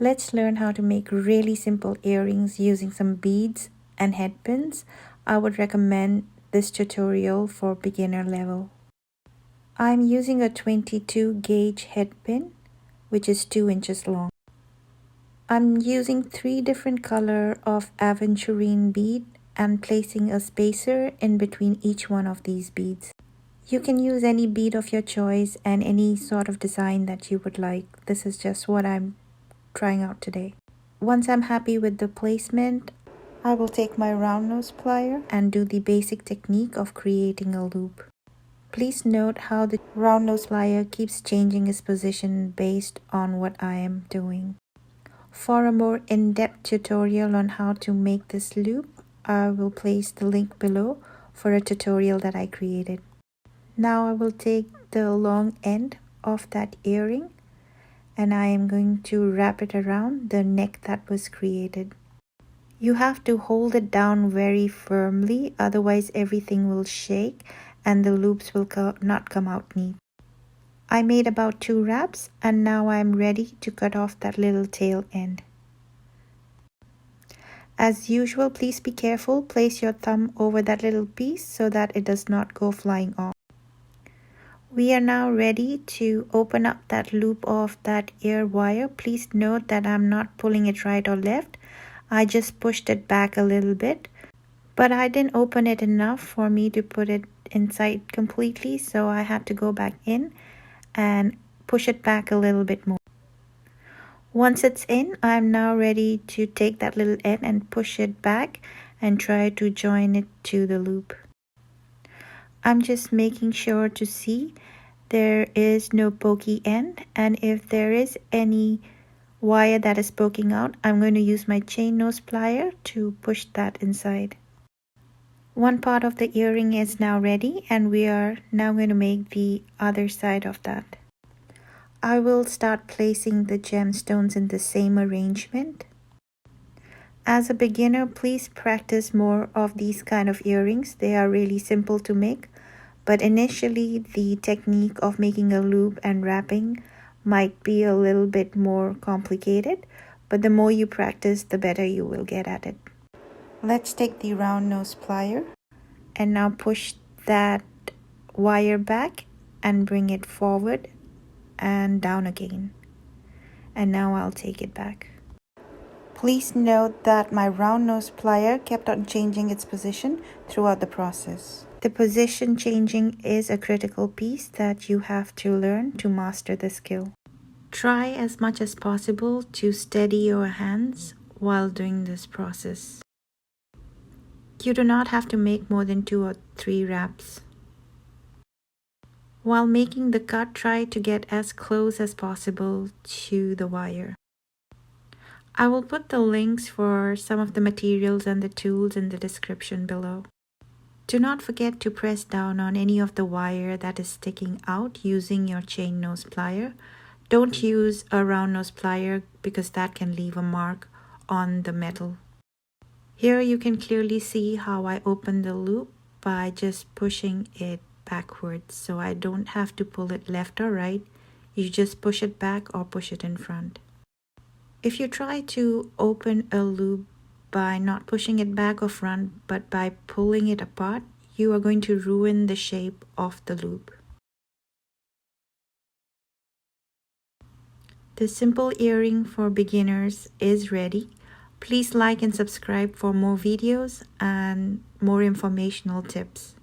Let's learn how to make really simple earrings using some beads and headpins. I would recommend this tutorial for beginner level. I'm using a 22 gauge headpin, which is 2 inches long. I'm using 3 different color of aventurine bead and placing a spacer in between each one of these beads. You can use any bead of your choice and any sort of design that you would like. This is just what I'm trying out today. Once I'm happy with the placement, I will take my round nose plier and do the basic technique of creating a loop. Please note how the round nose plier keeps changing its position based on what I am doing. For a more in-depth tutorial on how to make this loop, I will place the link below for a tutorial that I created. Now I will take the long end of that earring and I am going to wrap it around the neck that was created. You have to hold it down very firmly, otherwise everything will shake and the loops will not come out neat. I made about 2 wraps and now I am ready to cut off that little tail end. As usual, please be careful. Place your thumb over that little piece so that it does not go flying off. We are now ready to open up that loop of that ear wire. Please note that I'm not pulling it right or left. I just pushed it back a little bit, but I didn't open it enough for me to put it inside completely, so I had to go back in and push it back a little bit more. Once it's in, I'm now ready to take that little end and push it back and try to join it to the loop. I'm just making sure to see there is no pokey end, and if there is any wire that is poking out, I'm going to use my chain nose plier to push that inside. One part of the earring is now ready and we are now going to make the other side of that. I will start placing the gemstones in the same arrangement. As a beginner, please practice more of these kind of earrings. They are really simple to make, but initially the technique of making a loop and wrapping might be a little bit more complicated, but the more you practice, the better you will get at it. Let's take the round nose plier and now push that wire back and bring it forward and down again. And now I'll take it back. Please note that my round nose plier kept on changing its position throughout the process. The position changing is a critical piece that you have to learn to master the skill. Try as much as possible to steady your hands while doing this process. You do not have to make more than 2 or 3 wraps. While making the cut, try to get as close as possible to the wire. I will put the links for some of the materials and the tools in the description below. Do not forget to press down on any of the wire that is sticking out using your chain nose plier. Don't use a round nose plier because that can leave a mark on the metal. Here you can clearly see how I open the loop by just pushing it backwards, so I don't have to pull it left or right. You just push it back or push it in front. If you try to open a loop by not pushing it back or front, but by pulling it apart, you are going to ruin the shape of the loop. The simple earring for beginners is ready. Please like and subscribe for more videos and more informational tips.